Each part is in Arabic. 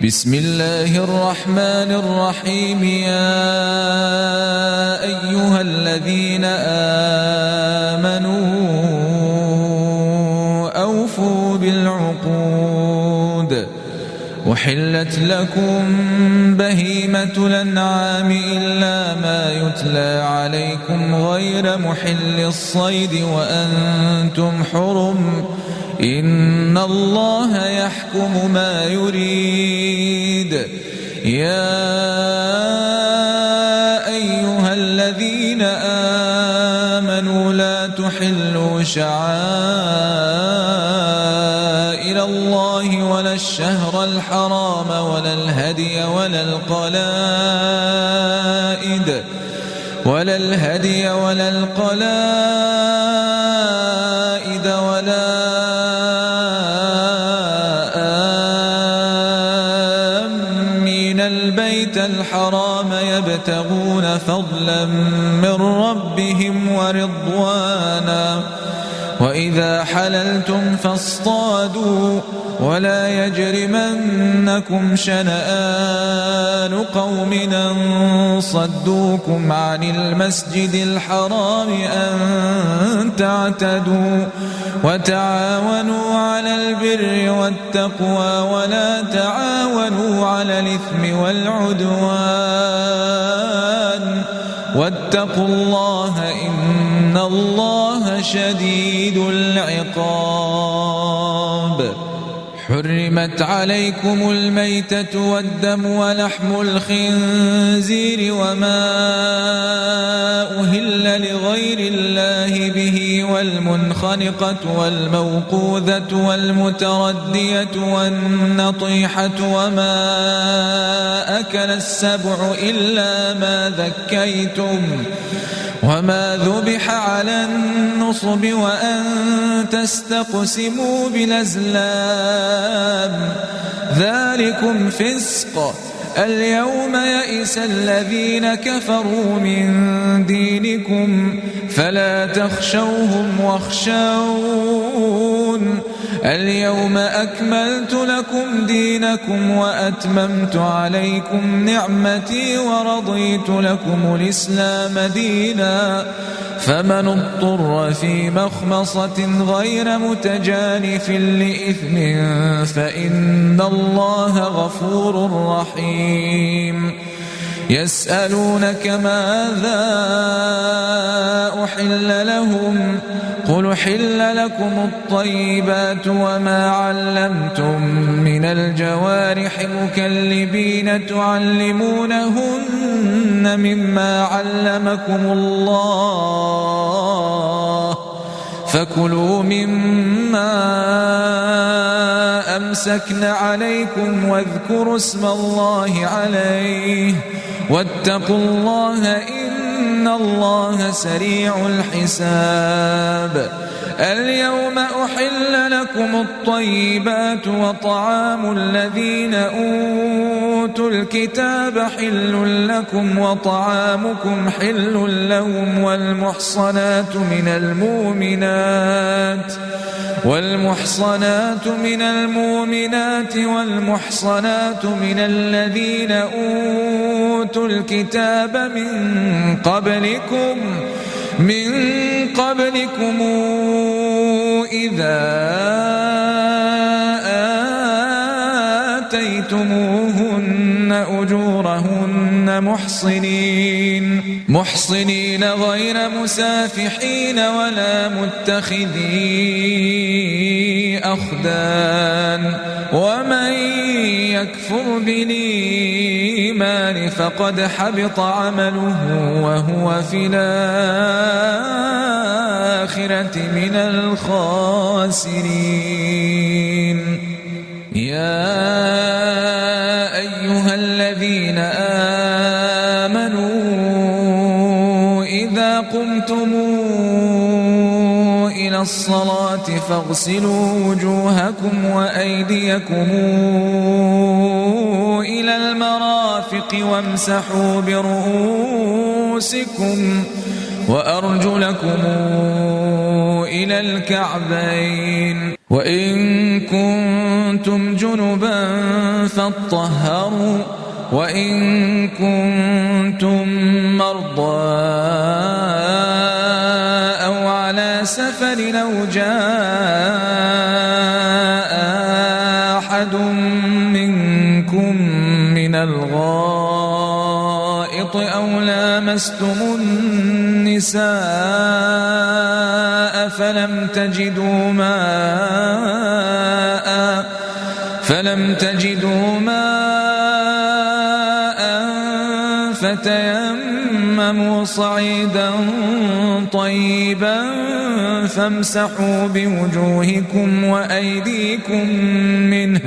بسم الله الرحمن الرحيم. يا أيها الذين آمنوا أوفوا بالعقود. أحلت لكم بهيمة الأنعام إلا ما يتلى عليكم غير محل الصيد وأنتم حرم. إن الله يحكم ما يريد. يا أيها الذين آمنوا لا تحلوا شعائر الله ولا الشهر الحرام ولا الهدي ولا القلائد ولا البيت الحرام يبتغون فضلا من ربهم ورضوانا. وإذا حللتم فاصطادوا ولا يجرمنكم شنآن قوم أن صدوكم عن المسجد الحرام أن تعتدوا. وتعاونوا على البر والتقوى ولا تعاونوا على الإثم والعدوان. واتقوا الله إن الله شديد العقاب. حرمت عليكم الميتة والدم ولحم الخنزير وما أهل لغير الله به والمنخنقة والموقوذة والمتردية والنطيحة وما أكل السبع إلا ما ذكيتم وما ذبح على النصب وأن تستقسموا بالأزلام ذلكم فسق. اليوم يئس الذين كفروا من دينكم فلا تخشوهم واخشون. اليوم أكملت لكم دينكم وأتممت عليكم نعمتي ورضيت لكم الإسلام دينا. فمن اضطر في مخمصة غير متجانف لإثم فإن الله غفور رحيم. يسألونك ماذا أحل لهم قل حل لكم الطيبات وما علمتم من الجوارح مكلبين تعلمونهن مما علمكم الله فكلوا مما أمسكن عليكم واذكروا اسم الله عليه واتقوا الله إن الله سريع الحساب. اليوم أحل لكم الطيبات وطعام الذين أوتوا الكتاب حل لكم وطعامكم حل لهم والمحصنات من المؤمنات والمحصنات من الذين أوتوا الكتاب من قبلكم إذا آتيتموهن أجورهن محصنين غير مسافحين ولا متخذي أخدان. ومن يكفر بالإيمان فقد حبط عمله وهو في الآخرة من الخاسرين. يا أيها الذين آمنوا إذا قمتم إلى الصلاة فاغسلوا وجوهكم وأيديكم إلى المرافق وامسحوا برؤوسكم وأرجلكم إلى الكعبين وإن كنتم جنبا فاطهروا وإن كنتم مرضى أو على سفر أو جاء أحد منكم من الغائط أو لامستم النساء فلم تجدوا ماء فتيمموا صعيدا طيبا فامسحوا بوجوهكم وأيديكم منه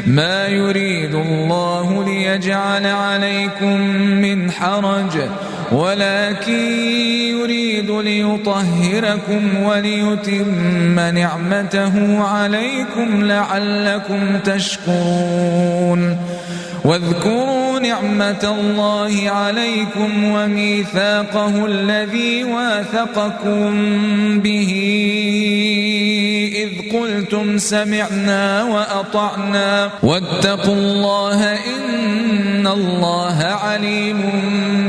ما يريد الله ليجعل عليكم من حرج ولكن يريد ليطهركم وليتم نعمته عليكم لعلكم تشكرون واذكروا نعمة الله عليكم وميثاقه الذي واثقكم به إذ قلتم سمعنا وأطعنا واتقوا الله إن الله عليم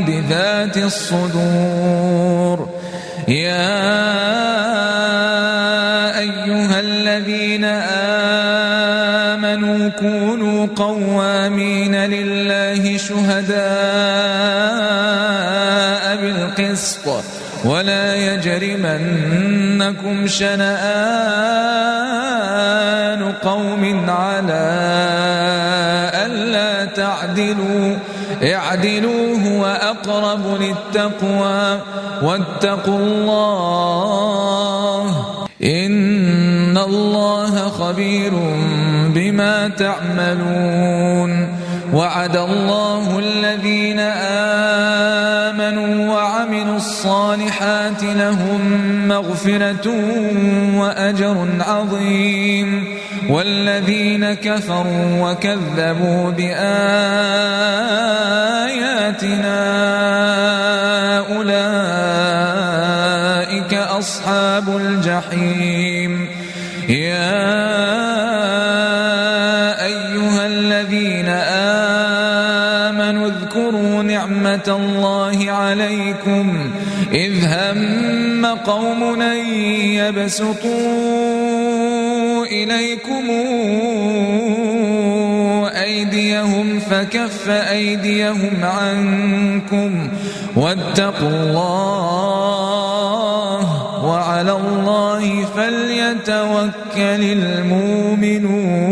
بذات الصدور يا أيها الذين آمنوا كونوا قوامين لله شهداء بالقسط ولا يجرمنكم شنآن قوم على ألا تعدلوا اعدلوا هو أقرب للتقوى واتقوا الله إن الله خبير بما تعملون وعد الله الذين آمنوا وعملوا الصالحات لهم مغفرة وأجر عظيم والذين كفروا وكذبوا بآياتنا أولئك أصحاب الجحيم يا أيها الذين آمنوا اذكروا نعمة الله عليكم إذ هم قوم أن يبسطوا إليكم أيديهم فكف أيديهم عنكم واتقوا الله وعلى الله فليتوكل المؤمنون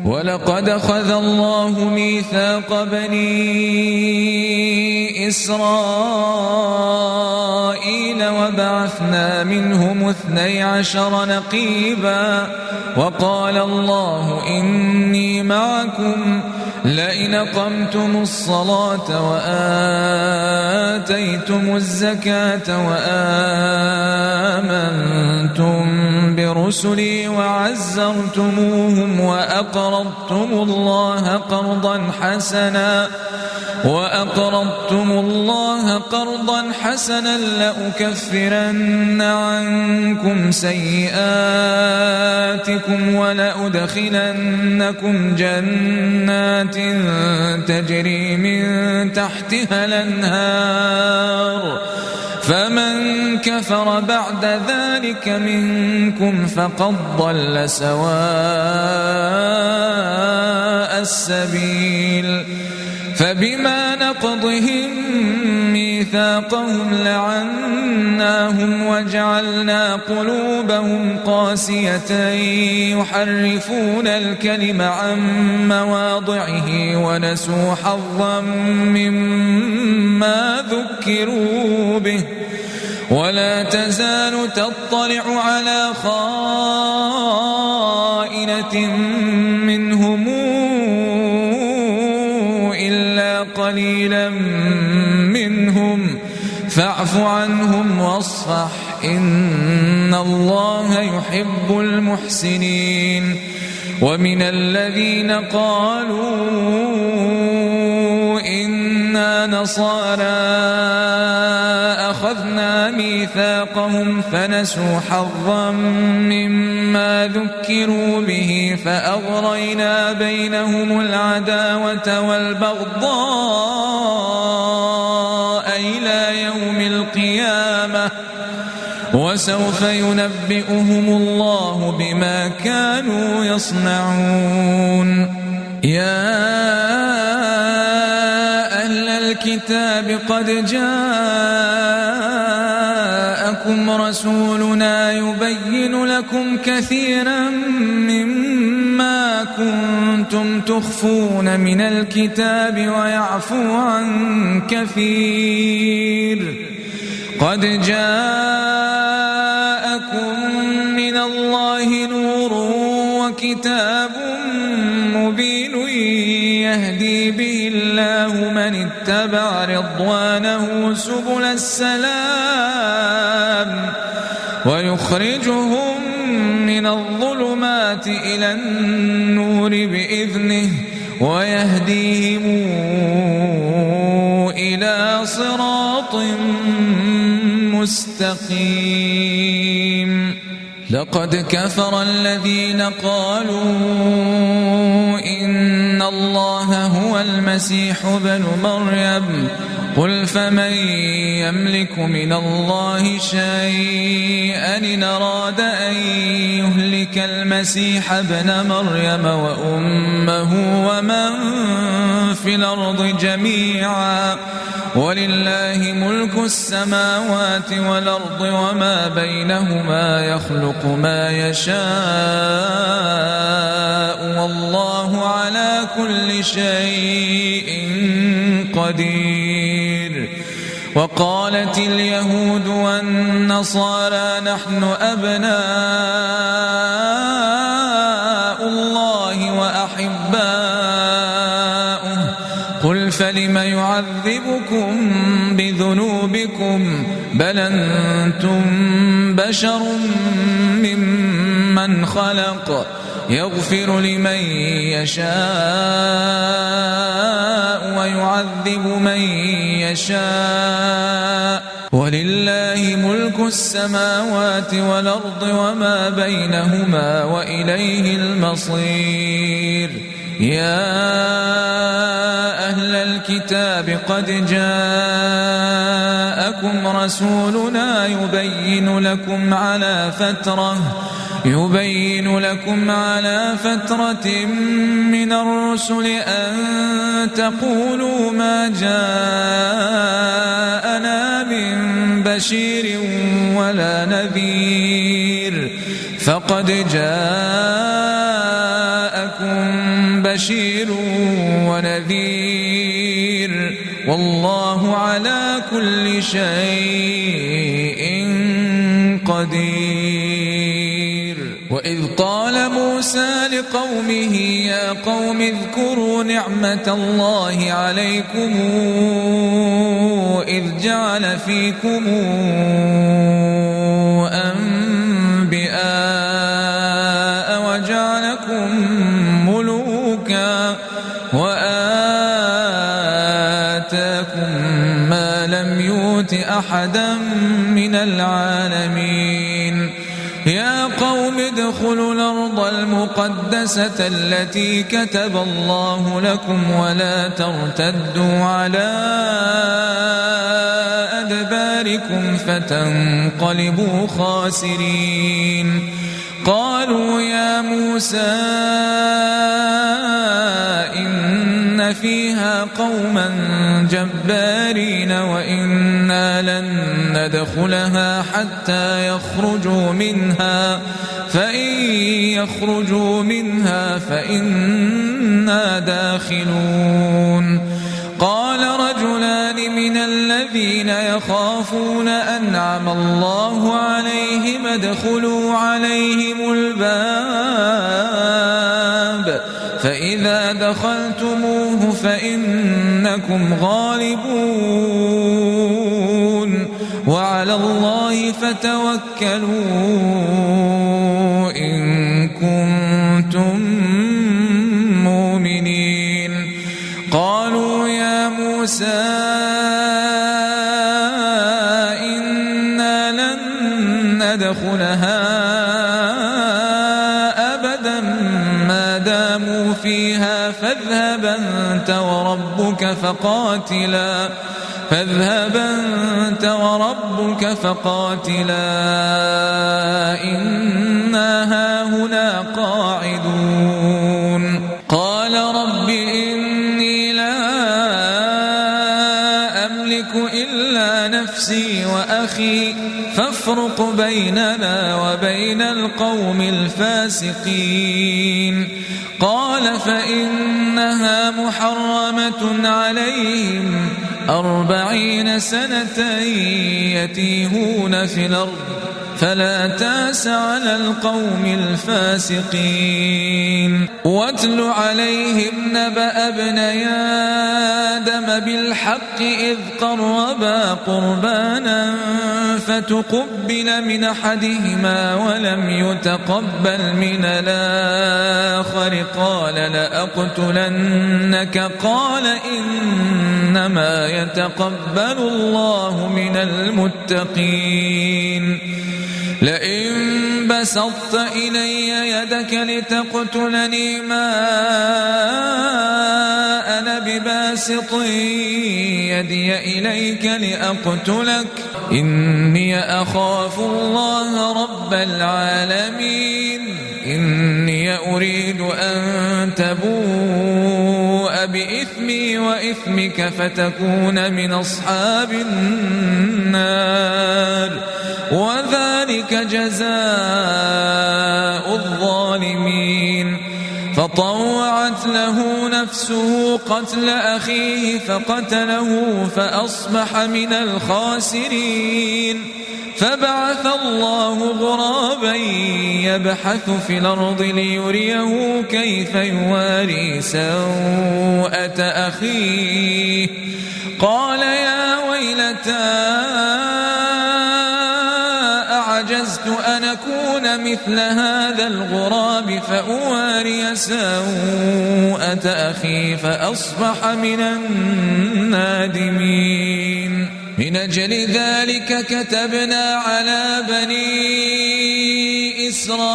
ولقد أخذ الله ميثاق بني إسرائيل وبعثنا منهم 12 نقيبا وقال الله إني معكم لئن أقمتم الصلاة وآتيتم الزكاة وآمنتم برسلي وعزرتموهم وأقرضتم الله قرضا حسنا لأكفرن عنكم سيئاتكم ولأدخلنكم جنات تجري من تحتها الأنهار فمن كفر بعد ذلك منكم فقد ضل سواء السبيل فبما نقضهم ميثاقهم لعناهم وجعلنا قلوبهم قاسية يحرفون الكلم عن مواضعه ونسوا حظا مما ذكروا به ولا تزال تطلع على خائنة منهم إلا قليلا منهم فاعف عنهم واصفح إن الله يحب المحسنين ومن الذين قالوا إنا نصارى أخذنا ميثاقهم ميثاقهم فنسوا حظا مما ذكروا به فأغرينا بينهم العداوة والبغضاء إلى يوم القيامة وسوف ينبئهم الله بما كانوا يصنعون. يا أهل الكتاب قد جاءكم رسولنا يبين لكم كثيرا مما كنتم تخفون من الكتاب ويعفو عن كثير. قد جاءكم من الله نور وكتاب مبين يهدي به الله من اتبع رضوانه سبل السلام ويخرجهم من الظلمات إلى النور بإذنه ويهديهم إلى صراط مستقيم. لقد كفر الذين قالوا إن الله هو المسيح ابن مريم قل فمن يملك من الله شيئا إن أراد أن يهلك المسيح ابن مريم وأمه ومن في الأرض جميعا ولله ملك السماوات والأرض وما بينهما يخلق ما يشاء والله على كل شيء قدير. وقالت اليهود والنصارى نحن أبناء الله وأحباؤه قل فلم يعذبكم بذنوبكم بل أنتم بشر ممن خلق يغفر لمن يشاء ويعذب من يشاء ولله ملك السماوات والأرض وما بينهما وإليه المصير. يا أهل الكتاب قد جاءكم رسولنا يبين لكم على فترة من الرسل أن تقولوا ما جاءنا من بشير ولا نذير فقد جاءكم بشير ونذير والله على كل شيء قدير. وإذ قال موسى لقومه يا قوم اذكروا نعمة الله عليكم إذ جعل فيكم أنبياء وجعلكم ملوكا وآتاكم ما لم يؤت أحدا من العالمين. يا قوم ادخلوا الأرض المقدسة التي كتب الله لكم ولا ترتدوا على أدباركم فتنقلبوا خاسرين. قالوا يا موسى إن فيها قوما جبارين وإنا لن ندخلها حتى يخرجوا منها فإن يخرجوا منها فإنا داخلون. قال رجلان من الذين يخافون أنعم الله عليهم ادخلوا عليهم الباب فإذا دخلتموه فإنكم غالبون وعلى الله فتوكلوا إن كنتم مؤمنين. قالوا يا موسى إنا لن فساقوا فيها فاذهب أنت وربك فقاتلا إنا هاهنا قاعدون قال رب إني لا أملك إلا نفسي وأخي فافرق بيننا وبين القوم الفاسقين قال فإنها محرمة عليهم 40 سنة يتيهون في الأرض فلا تأس على القوم الفاسقين واتل عليهم نبأ ابني آدم بالحق إذ قربا قربانا فتقبل من أحدهما ولم يتقبل من الآخر قال لأقتلنك قال إنما يتقبل الله من المتقين لئن بسطت إلي يدك لتقتلني ما أنا بباسط يدي إليك لأقتلك إني أخاف الله رب العالمين إني أريد أن تبوء بإثمي وإثمك فتكون من أصحاب النار وذلك جزاء الظالمين فطوعت له نفسه قتل أخيه فقتله فأصبح من الخاسرين فبعث الله غرابا يبحث في الأرض ليريه كيف يواري سوءة أخيه قال يا ويلتى أعجزت أن أكون مثل هذا الغراب فأواري سوءة أخي فأصبح من النادمين من أجل ذلك كتبنا على بني إسرائيل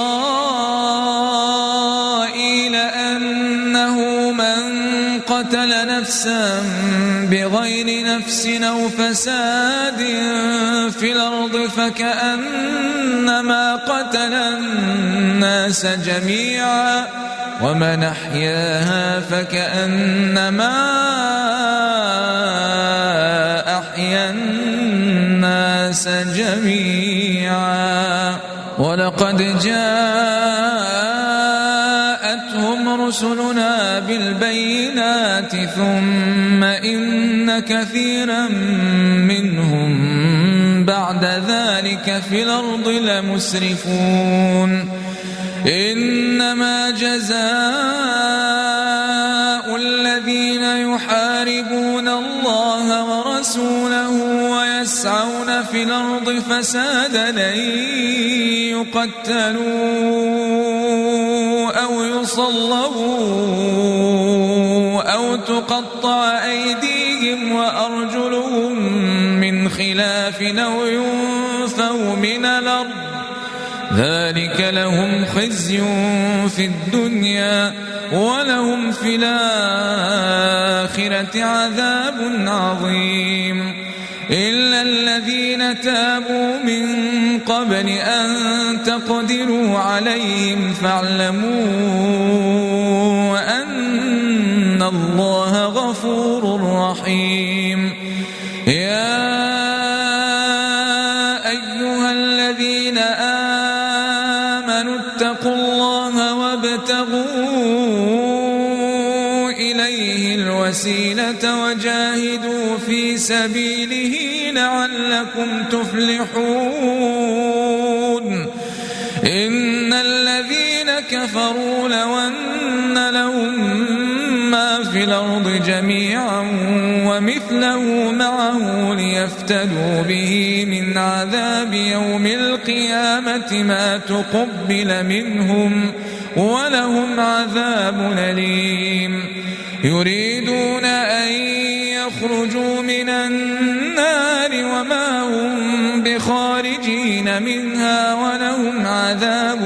أنه من قتل نفسا بغير نفس أو فساد في الأرض فكأنما قتل الناس جميعا ومن أحياها فكأنما أحيا الناس جميعا ولقد جاءتهم رسلنا بالبينات ثم إن كثيرا منهم بعد ذلك في الأرض لمسرفون إنما جزاء الذين يحاربون الله ورسوله ويسعون في الأرض فسادا أن يقتلوا أو يصلبوا أو تقطع أيديهم وأرجلهم من خلاف أو ينفوا من الأرض ذلك لهم خزي في الدنيا ولهم في الآخرة عذاب عظيم إلا الذين تابوا من قبل أن تقدروا عليهم فاعلموا أن الله غفور رحيم يا أيها الذين آمنوا اتقوا الله وابتغوا إليه الوسيلة وجاهدوا في سبيله لعلكم تفلحون إن الذين كفروا لو أن لهم ما في الأرض جميعا ومثله معه ليفتدوا به من عذاب يوم القيامة ما تقبل منهم ولهم عذاب أليم يريدون أن يخرجوا من النار وما هم بخارجين منها ولهم عذاب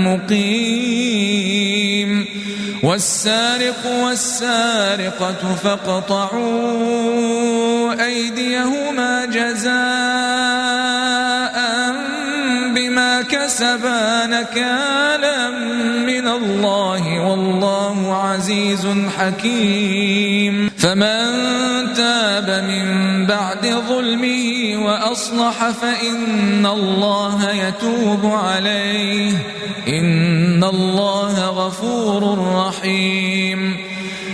مقيم والسارق والسارقة فاقطعوا أيديهما جزاء بما كسبا نكالا من الله والله عزيز حكيم. فمن تاب من بعد ظلمه وأصلح فإن الله يتوب عليه إن الله غفور رحيم.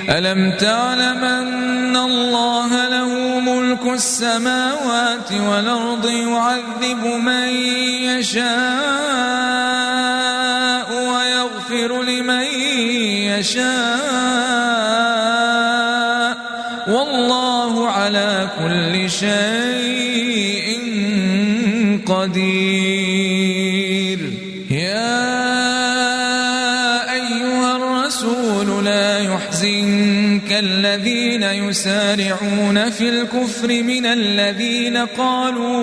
ألم تعلم أن الله له ملك السماوات والأرض يعذب من يشاء ويغفر لمن يشاء والله على كل شيء قدير. يا أيها الرسول لا يحزنك الذين يسارعون في الكفر من الذين قالوا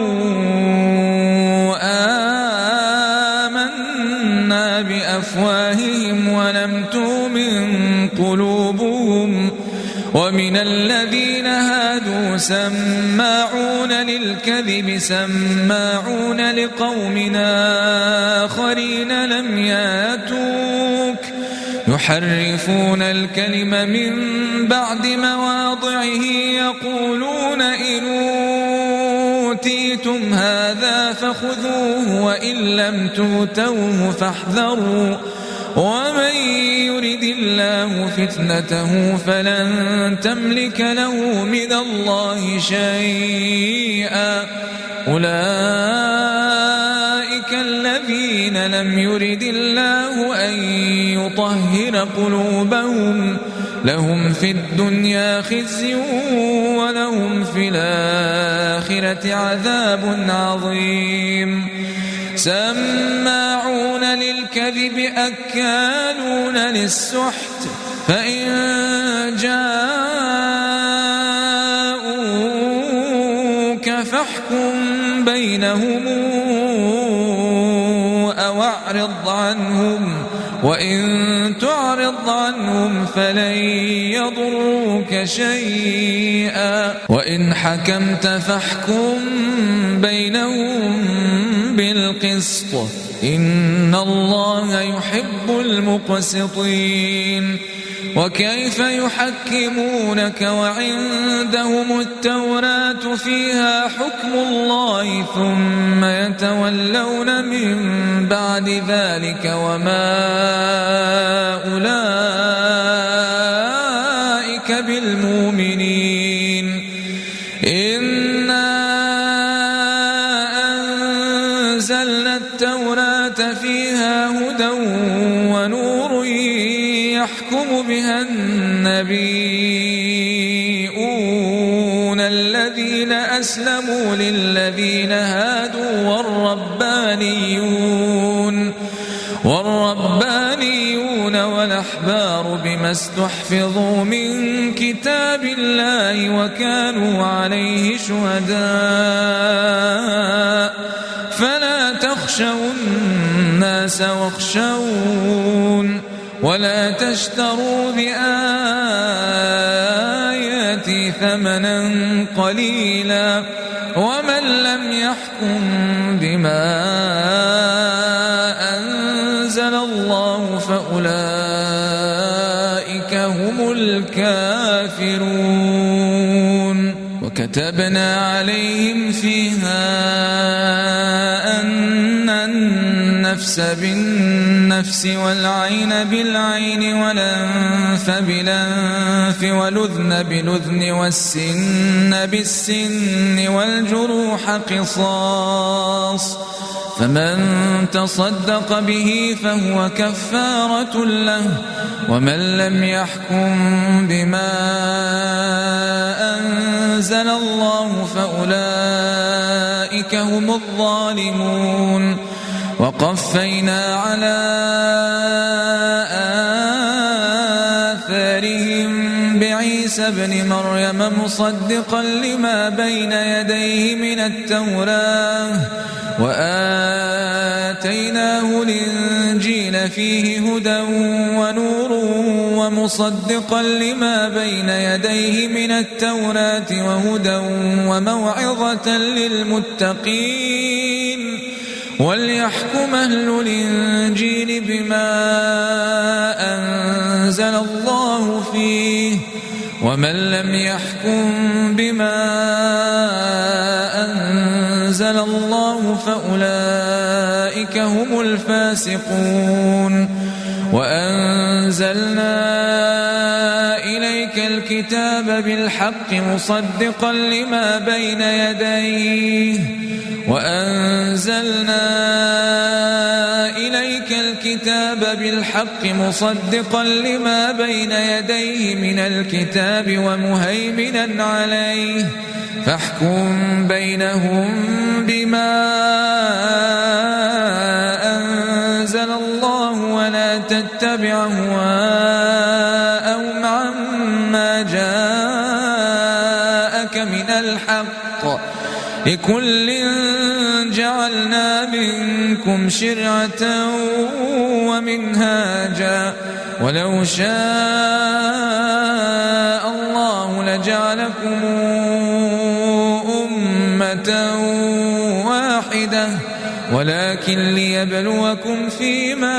آمنا بأفواههم ولم تؤمن قلوبهم ومن الذين هادوا سماعون للكذب سماعون لقوم آخرين لم ياتوك يحرفون الكلم من بعد مواضعه يقولون إن أوتيتم هذا فخذوه وإن لم تؤتوه فاحذروا ومن يرد الله فتنته فلن تملك له من الله شيئا أولئك الذين لم يرد الله أن يطهر قلوبهم لهم في الدنيا خزي ولهم في الآخرة عذاب عظيم. سماعون للكذب أكالون للسحت فإن جاءوك فاحكم بينهم أو أعرض عنهم وإن تعرض عنهم فلن يضروك شيئا وإن حكمت فاحكم بينهم بالقسط إن الله يحب المقسطين. وكيف يحكمونك وعندهم التوراة فيها حكم الله ثم يتولون من بعد ذلك وما أولئك بالمؤمنين. إنا أنزلنا التوراة فيها هدى ونور يحكم بها النبيون الذين أسلموا للذين هادوا والربانيون والأحبار بما استحفظوا من كتاب الله وكانوا عليه شهداء فلا تخشوا الناس واخشون ولا تشتروا بآياتي ثمنا قليلا ومن لم يحكم بما أنزل الله فأولئك هم الكافرون. وكتبنا عليهم فيها أن النفس بالنفس والعين بالعين والأنف بالأنف والأذن بالأذن والسن بالسن والجروح قصاص فمن تصدق به فهو كفارة له ومن لم يحكم بما أنزل الله فأولئك هم الظالمون. وقفينا على آثارهم بعيسى ابن مريم مصدقا لما بين يديه من التوراة وآتيناه الإنجيل الإنجيل فيه هدى ونور ومصدقا لما بين يديه من التوراة وهدى وموعظة للمتقين وليحكم أهل الإنجيل بما أنزل الله فيه ومن لم يحكم بما أنزل الله فأولئك هم الفاسقون وأنزلنا إليك الكتاب بالحق مصدقا لما بين يديه من الكتاب ومهيمنا عليه فاحكم بينهم بما أنزل الله ولا تتبع أهواءهم عما جاءك من الحق لكل جعلنا منكم شرعة ومنهاجا ولو شاء الله لجعلكم أمة واحدة ولكن ليبلوكم فيما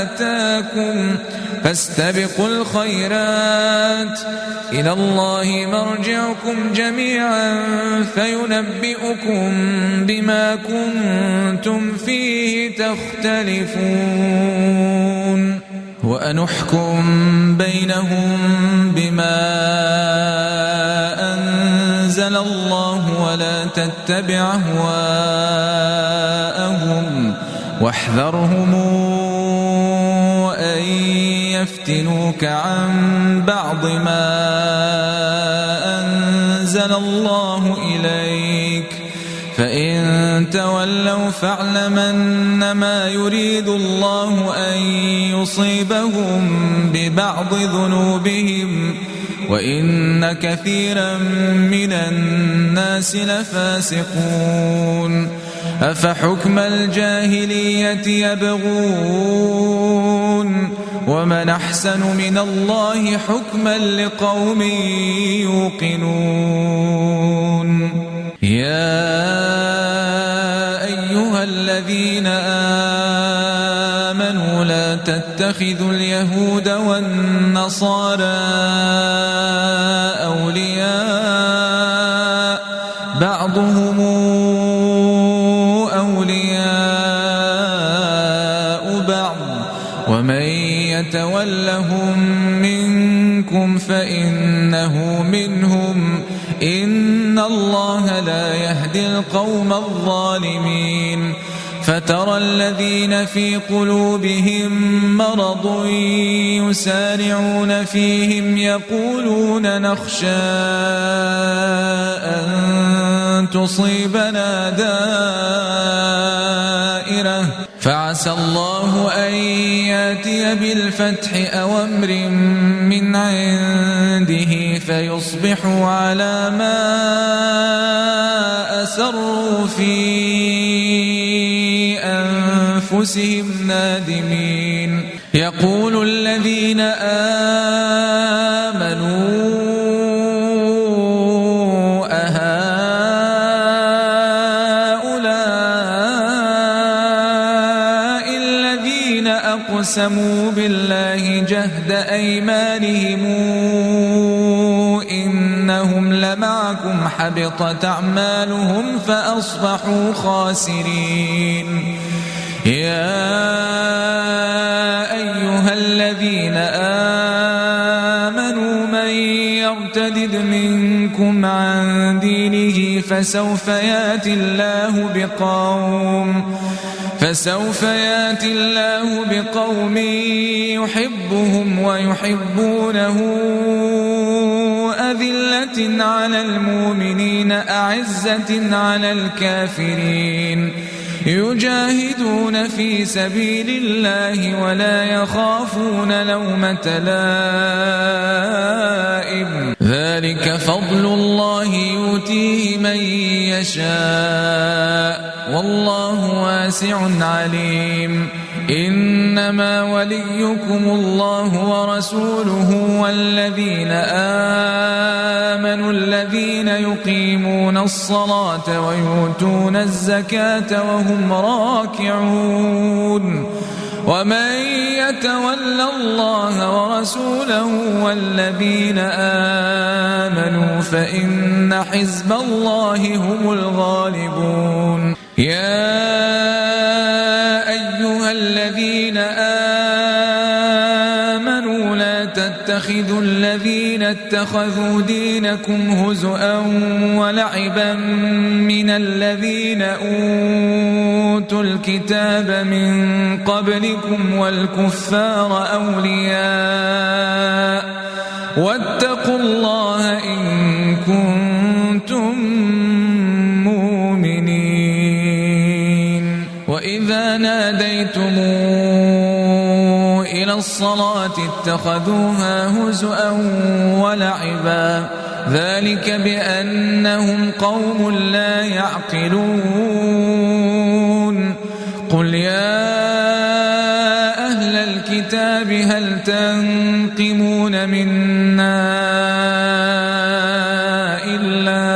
آتاكم فاستبقوا الخيرات إلى الله مرجعكم جميعا فينبئكم بما كنتم فيه تختلفون وأنحكم بينهم بما أنزل الله ولا تتبع أهواءهم واحذرهم أن يفتنوك عن بعض ما أنزل الله إليك فإن تولوا فاعلم أنما يريد الله أن يصيبهم ببعض ذنوبهم وإن كثيرا من الناس لفاسقون أفحكم الجاهلية يبغون ومن أحسن من الله حكما لقوم يوقنون يا أيها الذين آمنوا لا تتخذوا اليهود والنصارى أولياء بعضهم أولياء بعض ومن يتولهم منكم فإنه منهم إن الله لا يهدي القوم الظالمين فترى الذين في قلوبهم مرض يسارعون فيهم يقولون نخشى أن تصيبنا دائرة فعسى الله أن يأتي بالفتح أو أمر من عنده فيصبحوا على ما أسروا في أنفسهم نادمين يقول الذين آمنوا أهؤلاء الذين أقسموا بالله جهد أيمانهم إنهم لمعكم حبطت أعمالهم فأصبحوا خاسرين يا أيها الذين آمنوا من يرتد منكم عن دينه فسوف يأتي الله بقوم يحبهم ويحبونه أذلة على المؤمنين أعزة على الكافرين يجاهدون في سبيل الله ولا يخافون لومة لائم ذلك فضل الله يؤتيه من يشاء والله واسع عليم إنما وليكم الله ورسوله والذين آمنوا الذين يقيمون الصلاة ويؤتون الزكاة وهم راكعون ومن يتول الله ورسوله والذين آمنوا فإن حزب الله هم الغالبون يا أيها الذين آمنوا لا تتخذوا الذين اتخذوا دينكم هزؤا ولعبا من الذين أوتوا الكتاب من قبلكم والكفار أولياء واتقوا الله إن كنتم مؤمنين وإذا ناديتم إلى الصلاة اتخذوها هزؤا ولعبا ذلك بأنهم قوم لا يعقلون قل يا أهل الكتاب هل تنقمون منا إلا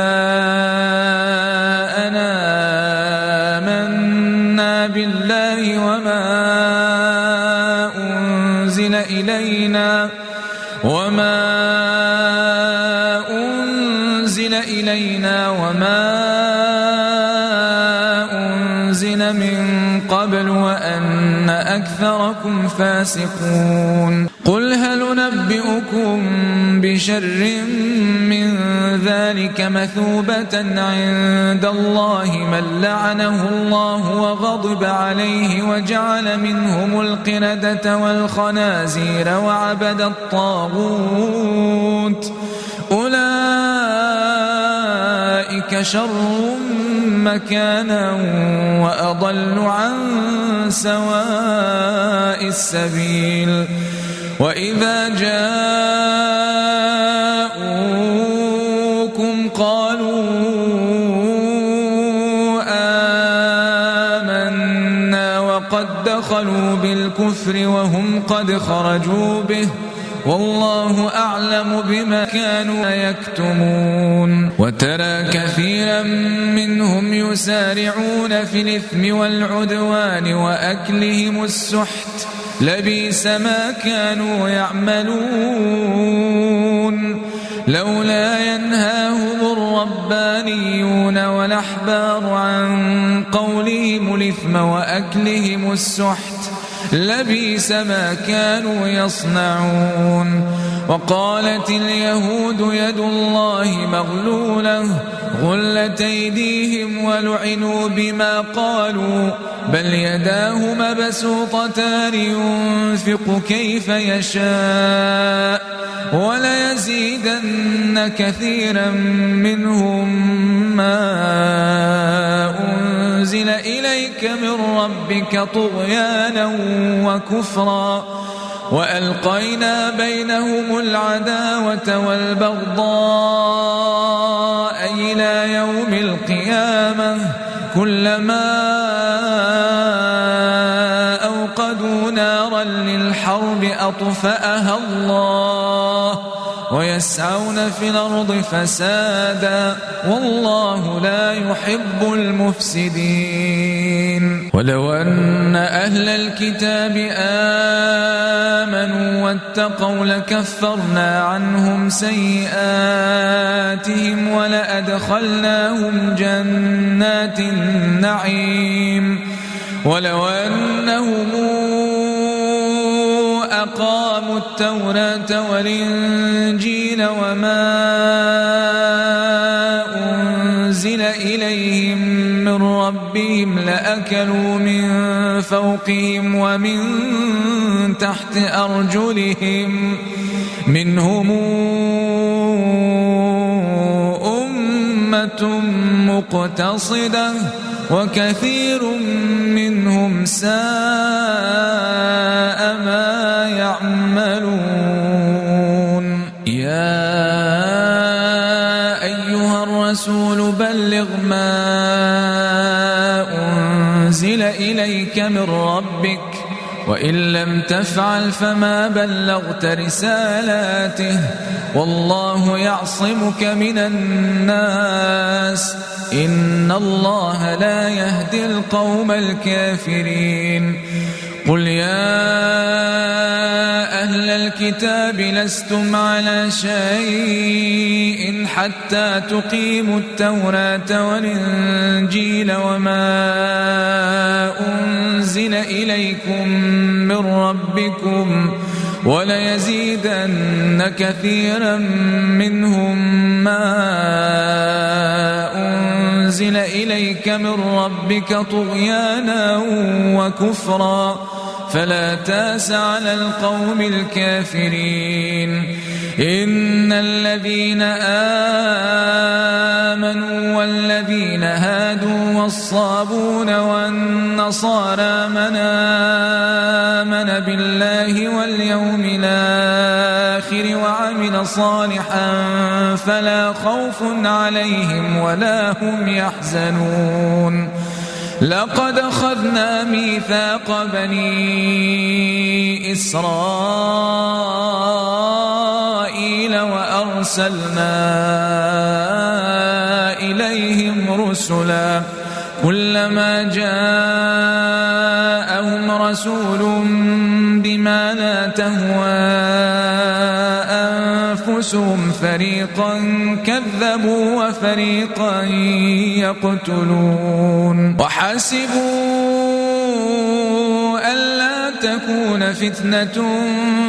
أن آمنا بالله وما أنزل إلينا وما أنزل من قبل وأن أكثركم فاسقون قل هل ننبئكم بشر من ذلك مثوبة عند الله من لعنه الله وغضب عليه وجعل منهم القردة والخنازير وعبد الطاغوت أولئك شر مكانا وأضل عن سواء السبيل وإذا جاءوكم قالوا آمنا وقد دخلوا بالكفر وهم قد خرجوا به والله أعلم بما كانوا يكتمون وترى كثيرا منهم يسارعون في الإثم والعدوان وأكلهم السحت لبئس ما كانوا يعملون لولا ينهاهم الربانيون والأحبار عن قولهم الإثم وأكلهم السحت لبئس ما كانوا يصنعون وقالت اليهود يد الله مغلولة غلت أيديهم ولعنوا بما قالوا بل يداه مبسوطتان ينفق كيف يشاء وليزيدن كثيرا منهم ما أنزل إليك من ربك طغيانا وكفرا وألقينا بينهم العداوة والبغضاء إلى يوم القيامة كلما أوقدوا نارا للحرب أطفأها الله ويسعون في الأرض فسادا والله لا يحب المفسدين ولو أن أهل الكتاب آمنوا واتقوا لكفرنا عنهم سيئاتهم ولأدخلناهم جنات النعيم ولو أنهم أقاموا التوراة والإنجيل وما أنزل إليهم من ربهم لأكلوا من فوقهم ومن تحت أرجلهم منهم أمة مقتصدة وكثير منهم ساء ما يعملون يا وإن لم تفعل فما بلغت رسالاته والله يعصمك من الناس إن الله لا يهدي القوم الكافرين قل يا أهل الكتاب لستم على شيء حتى تقيموا التوراة والإنجيل وما أنزل إليكم من ربكم وليزيدن كثيرا منهم ما أنزل إليك من ربك طغيانا وكفرا فلا تاس على القوم الكافرين إن الذين آمنوا والذين هادوا والصابون والنصارى من آمن بالله واليوم الآخر وعمل صالحا فلا خوف عليهم ولا هم يحزنون لقد أخذنا ميثاق بني إسرائيل وأرسلنا إليهم رسلا كلما جاءهم رسول بما لا تهوى أنفسهم فريقا كذبوا وفريقا يقتلون وحسبوا ألا تكون فتنة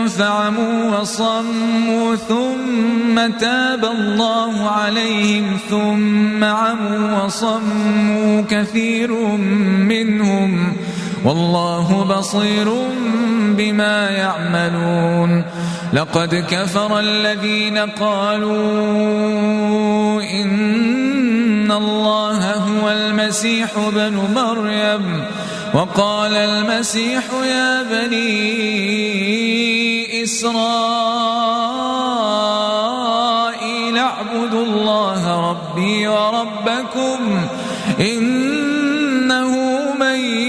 فعموا وصموا ثم تاب الله عليهم ثم عموا وصموا كثير منهم والله بصير بما يعملون لقد كفر الذين قالوا إن الله هو المسيح ابن مريم وقال المسيح يا بني إسرائيل اعبدوا الله ربي وربكم إنه من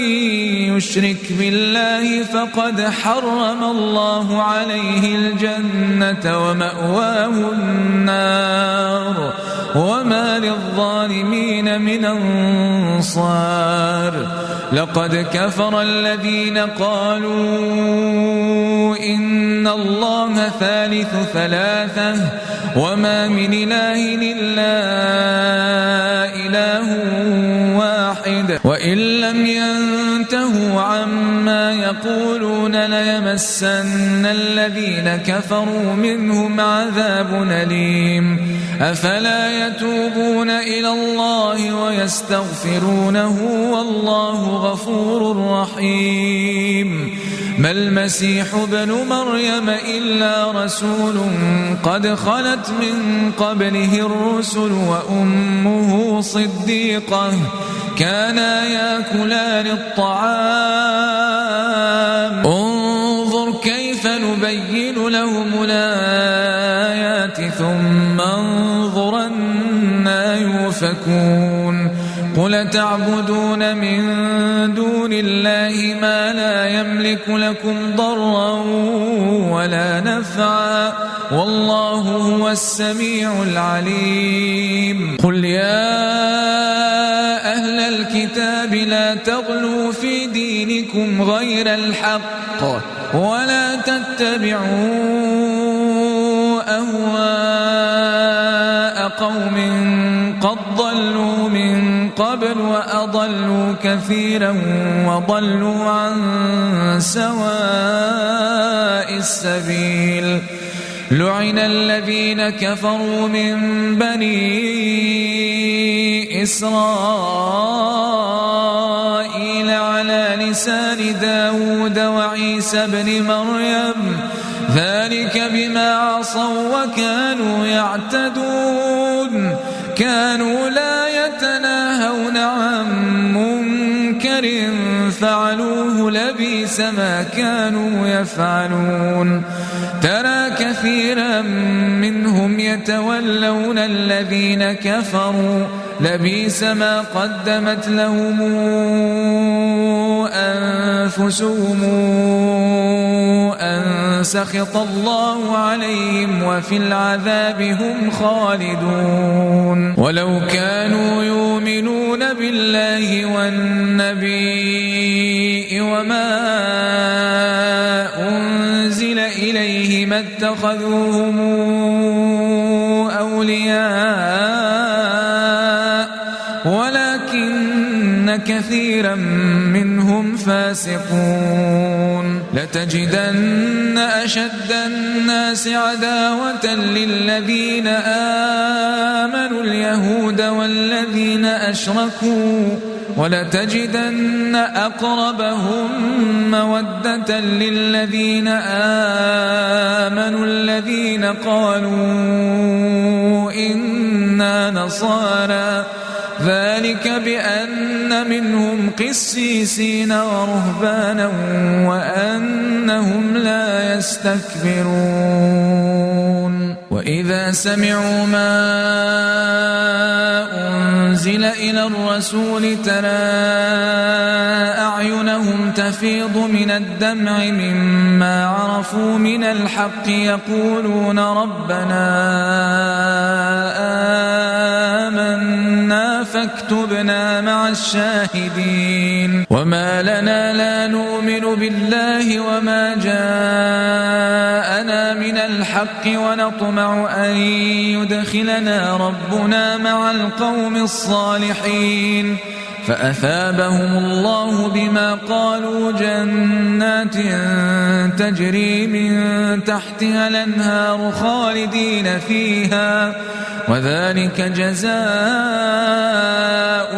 يشرك بالله فقد حرم الله عليه الجنة ومأواه النار وما للظالمين من أنصار لقد كفر الذين قالوا إن الله ثالث ثلاثة وما من إله إلا إله واحد وإن لم ينتهوا عما يقولون ليمسن الذين كفروا منهم عذاب أليم أفلا يتوبون إلى الله ويستغفرونه والله غفور رحيم ما المسيح ابن مريم إلا رسول قد خلت من قبله الرسل وأمه صديقة كانا يأكلان الطعام انظر كيف نبين لهم الآيات ثم انظر أنى يؤفكون قل تعبدون من دون الله ما لا يملك لكم ضرا ولا نفعا والله هو السميع العليم قل يا أهل الكتاب لا تغلوا في دينكم غير الحق ولا تتبعوا أهواء قوم قد ضلوا من قبل وأضلوا كثيرا وضلوا عن سواء السبيل لعن الذين كفروا من بني إسرائيل على لسان داود وعيسى بن مريم ذلك بما عصوا وكانوا يعتدون كانوا لا يتناهون عن منكر فعلوه لبئس ما كانوا يفعلون ترى كثيرا منهم يتولون الذين كفروا لبئس ما قدمت لهم أنفسهم أن سخط الله عليهم وفي العذاب هم خالدون ولو كانوا يؤمنون بالله والنبي وما أنزل إليه ما اتخذوهم أولياء ولكن كثيرا منهم فاسقون لتجدن أشد الناس عداوة للذين آمنوا اليهود والذين أشركوا ولتجدن أقربهم مودة للذين آمنوا الذين قالوا إنا نصارى ذلك بأن منهم قسيسين ورهبانا وأنهم لا يستكبرون وإذا سمعوا ما أنزل إلى الرسول ترى أعينهم تفيض من الدمع مما عرفوا من الحق يقولون ربنا آمنا فاكتبنا مع الشاهدين وما لنا لا نؤمن بالله وما جاءنا من الحق ونطمع أن يدخلنا ربنا مع القوم الصالحين فأثابهم الله بما قالوا جنات تجري من تحتها الأنهار خالدين فيها وذلك جزاء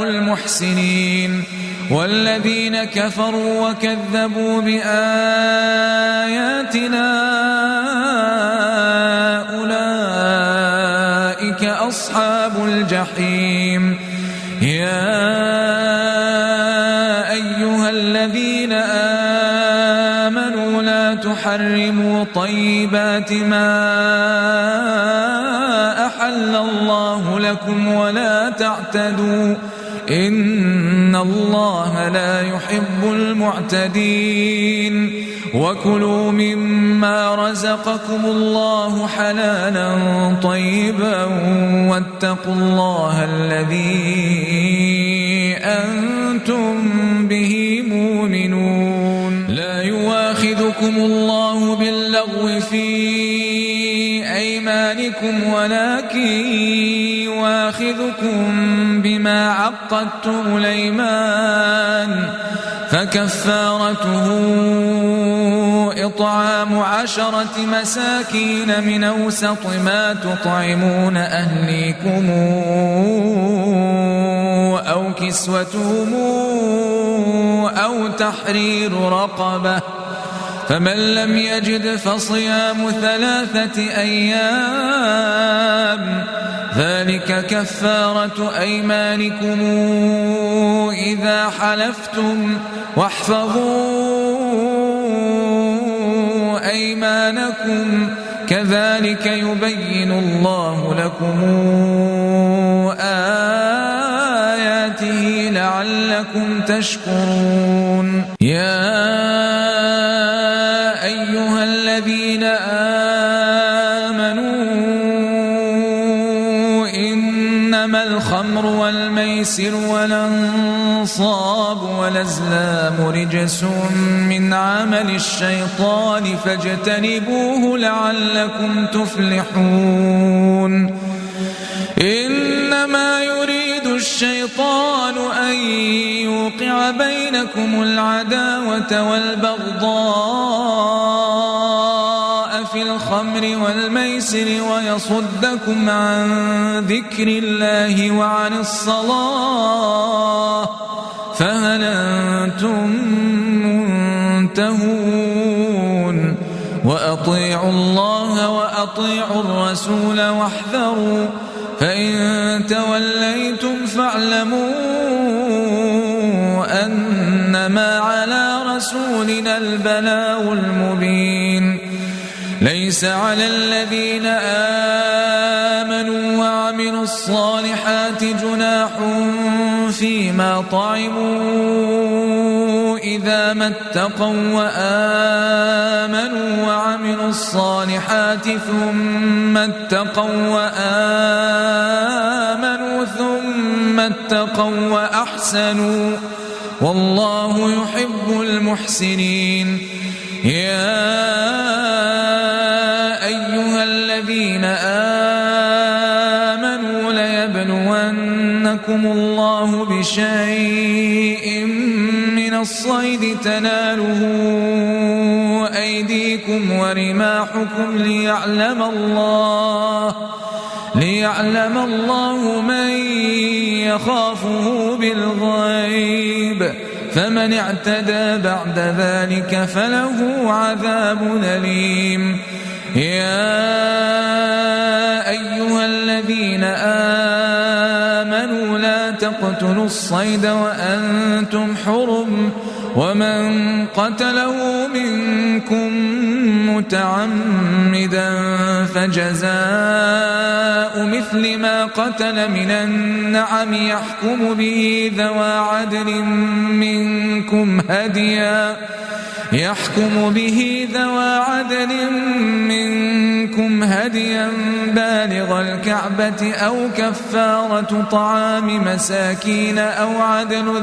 المحسنين والذين كفروا وكذبوا بآياتنا أولئك أصحاب الجحيم يا أيها الذين آمنوا لا تحرموا طيبات ما أحل الله لكم ولا تعتدوا إن الله لا يحب المعتدين وكلوا مما رزقكم الله حلالا طيبا واتقوا الله الذي أنتم به مؤمنون لا يؤاخذكم الله باللغو في أيمانكم ولكن يؤاخذكم بما عقدتم الأيمان فكفارته إطعام 10 مساكين من أوسط ما تطعمون أهليكم أو كسوتهم أو تحرير رقبة فمن لم يجد فصيام 3 أيام ذلك كفارة أيمانكم إذا حلفتم واحفظوا أيمانكم كذلك يبين الله لكم آياته لعلكم تشكرون يا أيها الذين آمنوا إنما الخمر والميسر والأنصاب والأزلام رجس من عمل الشيطان فاجتنبوه لعلكم تفلحون إنما يريد الشيطان أن يوقع بينكم العداوة والبغضاء في الخمر والميسر ويصدكم عن ذكر الله وعن الصلاة فهل أنتم منتهون وأطيعوا الله وأطيعوا الرسول واحذروا فإن توليتم فاعلموا أنما على رسولنا البلاغ المبين ليس على الذين آمنوا وعملوا الصالحات جناح فيما طعموا إذا ما اتقوا وآمنوا وعملوا الصالحات ثم اتقوا وآمنوا ثم اتقوا وأحسنوا والله يحب المحسنين. يا أيها الذين آمنوا ليبلونكم الله بشيء من الصيد تناله أيديكم ورماحكم ليعلم الله من يخافه بالغيب فمن اعتدى بعد ذلك فله عذاب أليم. يا أيها الذين آمنوا لا تقتلوا الصيد وأنتم حرم ومن قتله منكم متعمدا فجزاء مثل ما قتل من النعم يحكم به ذوى عدل منكم هديا بالغ الكعبة أو كفارة طعام مساكين أو عدل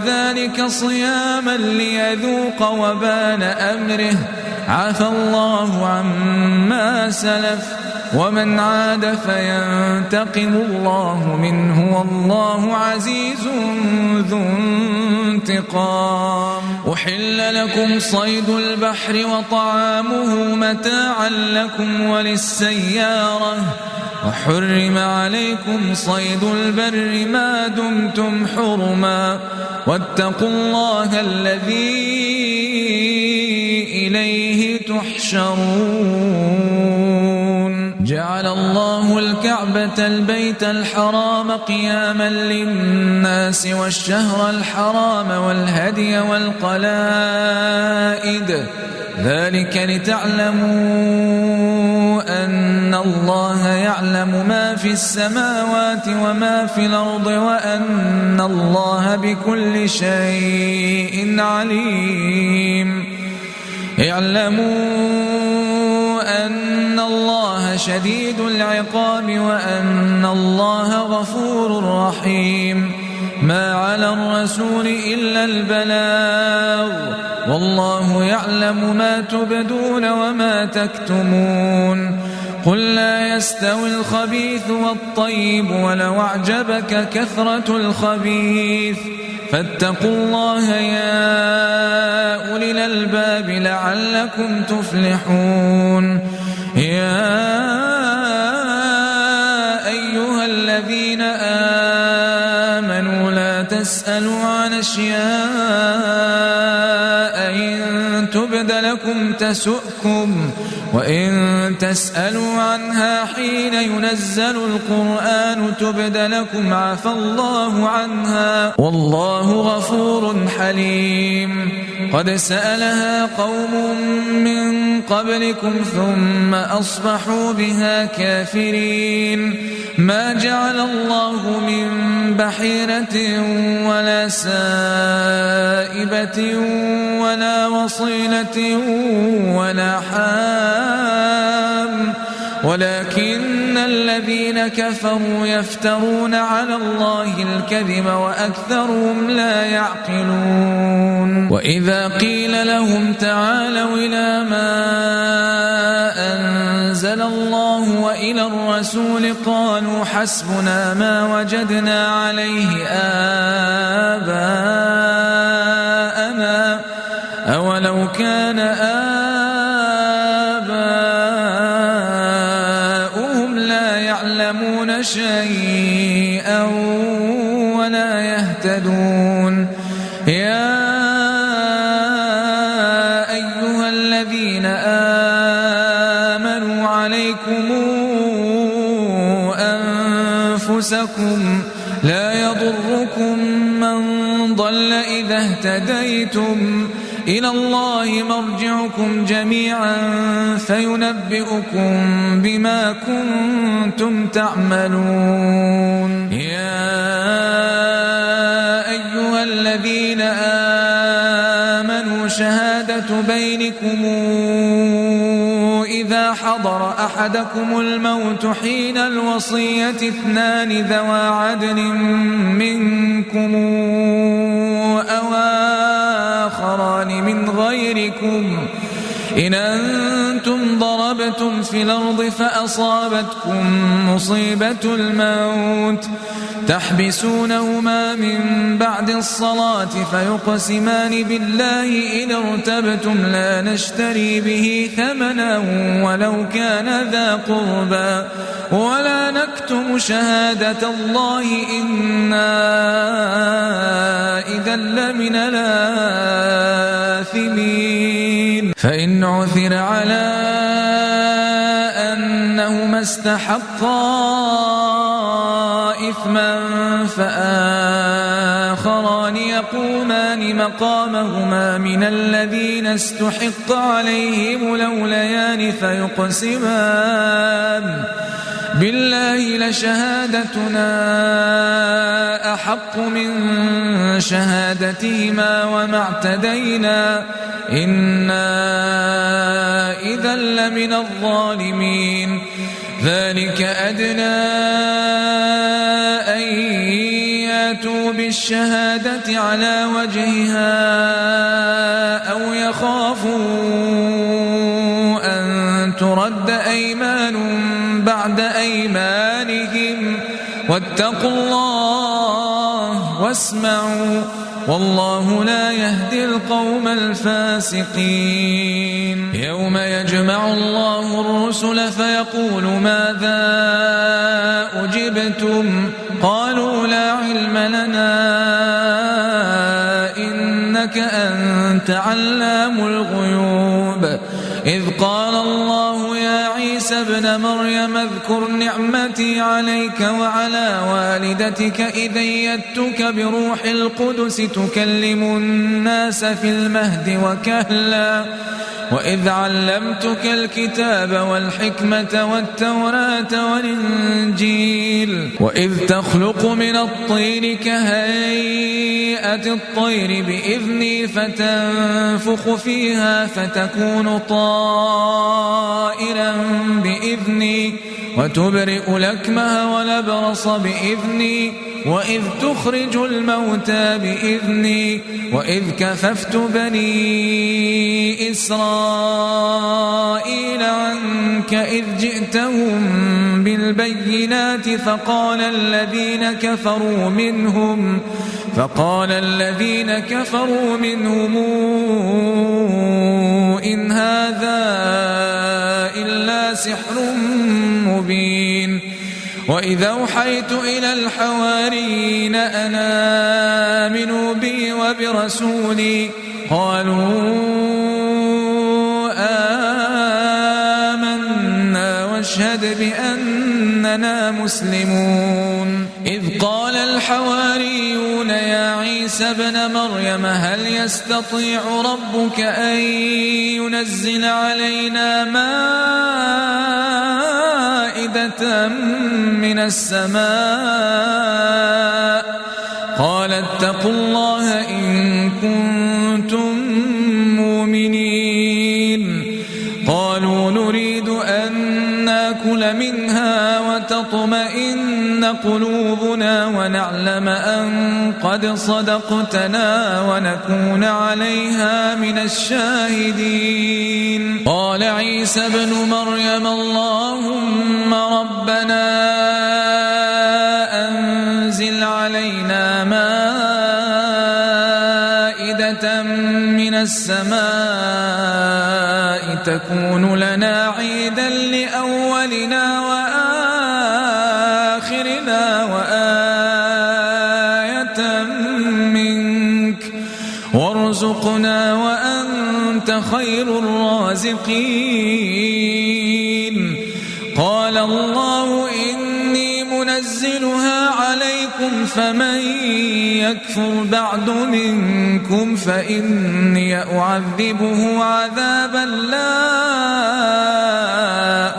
ذلك صياما ليذوق وبال أمره عفى الله عما سلف ومن عاد فينتقم الله منه والله عزيز ذو انتقام. أحل لكم صيد البحر وطعامه متاعا لكم وللسيارة وحرم عليكم صيد البر ما دمتم حرما واتقوا الله الذي إليه تحشرون. جعل الله الكعبة البيت الحرام قياما للناس والشهر الحرام والهدي والقلائد ذلك لتعلموا أن الله يعلم ما في السماوات وما في الأرض وأن الله بكل شيء عليم. اعلموا أن الله شديد العقاب وأن الله غفور رحيم. ما على الرسول إلا البلاغ والله يعلم ما تبدون وما تكتمون. قل لا يستوي الخبيث والطيب ولو أعجبك كثرة الخبيث فاتقوا الله يا أولي الألباب لعلكم تفلحون. يا أيها الذين آمنوا لا تسألوا عن أشياء إن تبد لكم تسؤكم وإن تسألوا عنها حين ينزل القرآن تبد لكم عفى الله عنها والله غفور حليم. قد سألها قوم من قبلكم ثم أصبحوا بها كافرين. ما جعل الله من بحيرة ولا سائبة ولا وصيلة ولا حام ولكن الذين كفروا يفترون على الله الكذب وأكثرهم لا يعقلون. وإذا قيل لهم تعالوا إلى ما أنزل الله وإلى الرسول قالوا حسبنا ما وجدنا عليه آباءنا أولو كان آباؤهم لا يعلمون شيئا ولا يهتدون. يا أيها الذين آمنوا عليكم أنفسكم لا يضركم من ضل إذا اهتديتم إلى الله مرجعكم جميعا فينبئكم بما كنتم تعملون. يا أيها الذين آمنوا شهادة بينكم إذا حضر أحدكم الموت حين الوصية 2 ذوى عدل منكم أو آخران من غيركم إن أنتم ضربتم في الأرض فأصابتكم مصيبة الموت تحبسونهما من بعد الصلاة فيقسمان بالله إن ارتبتم لا نشتري به ثمنا ولو كان ذا قربى ولا نكتم شهادة الله إنا إذا لمن الآثمين. فإن عثر على أنهما استحقا إثما فآخران يقومان مقامهما من الذين استحق عليهم الأوليان فيقسمان بالله لشهادتنا أحق من شهادتهما وما اعتدينا إنا إذا لمن الظالمين. ذلك أدنى أن يأتوا بالشهادة على وجهها أو يخافوا أن ترد أيمان بعد أيمانهم واتقوا الله واسمعوا والله لا يهدي القوم الفاسقين. يوم يجمع الله الرسل فيقول ماذا أجبتم قالوا لا علم لنا إنك أنت علام الغيوب. إذ قال الله يا عيسى ابن مريم اذكر نعمتي عليك وعلى والدتك إذ أيدتك بروح القدس تكلم الناس في المهد وكهلا وإذ علمتك الكتاب والحكمة والتوراة والإنجيل وإذ تخلق من الطين كهيئة الطير بإذني فتنفخ فيها فتكون طائرا بإذني وتبرئ الأكمه والأبرص بإذني وإذ تخرج الموتى بإذني وإذ كففت بني إسرائيل عنك إذ جئتهم بالبينات فقال الذين كفروا منهم إن هذا إلا سحر مبين. وإذا أوحيت إلى الحواريين أن آمنوا بي وبرسولي قالوا آمنا واشهد بأننا مسلمون. إذ قال الحواريون يا عيسى ابن مريم هل يستطيع ربك أن ينزل علينا مائدة من السماء قال اتقوا الله إن كنتم مؤمنين. قالوا نريد أن نأكل منها وتطمئن قلوبنا ونعلم أن قد صدقتنا ونكون عليها من الشاهدين. قال عيسى ابن مريم اللهم ربنا أنزل علينا مائدة من السماء تكون لنا عيدا لأولنا وآخرنا وآية منك وارزقنا وأنت خير الرازقين. قال الله إني منزلها عليكم فمن يكفر بعد منكم فإني أعذبه عذابا لا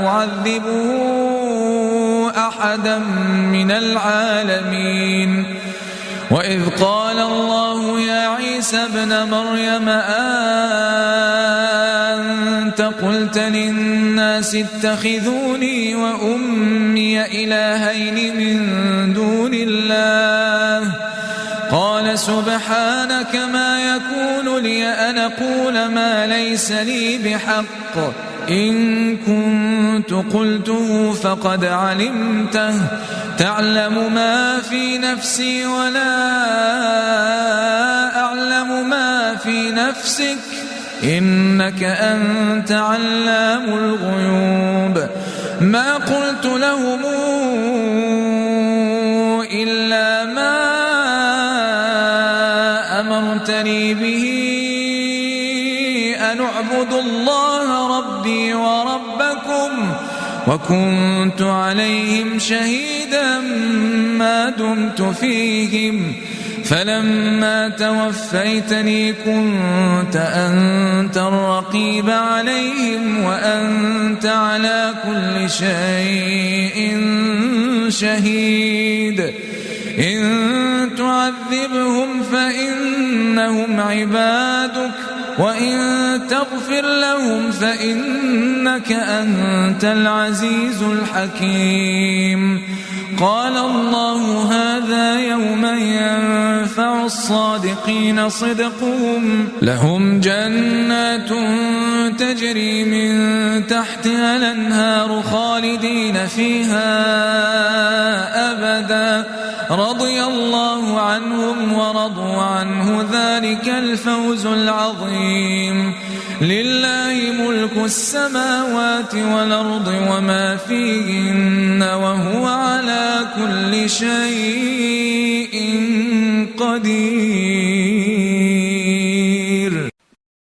أعذبه أحدا من العالمين. وإذ قال الله يا عيسى ابن مريم أنت قلت للناس اتخذوني وأمي إلهين من دون الله قال سبحانك ما يكون لي أن أقول ما ليس لي بحق إن كنت قلته فقد علمته تعلم ما في نفسي ولا أعلم ما في نفسك إنك أنت علام الغيوب. ما قلت لهم إلا ما أمرتني به أن اعبدوا الله ربي وربكم وكنت عليهم شهيدا ما دمت فيهم فلما توفيتني كنت أنت الرقيب عليهم وأنت على كل شيء شهيد. إن تعذبهم فإنهم عبادك وإن تغفر لهم فإنك أنت العزيز الحكيم. قال الله هذا يوم ينفع الصادقين صدقهم لهم جنات تجري من تحتها الأنهار خالدين فيها أبدا رضي الله عنهم ورضوا عنه ذلك الفوز العظيم. لله ملك السماوات والأرض وما فيهن وهو على كل شيء قدير.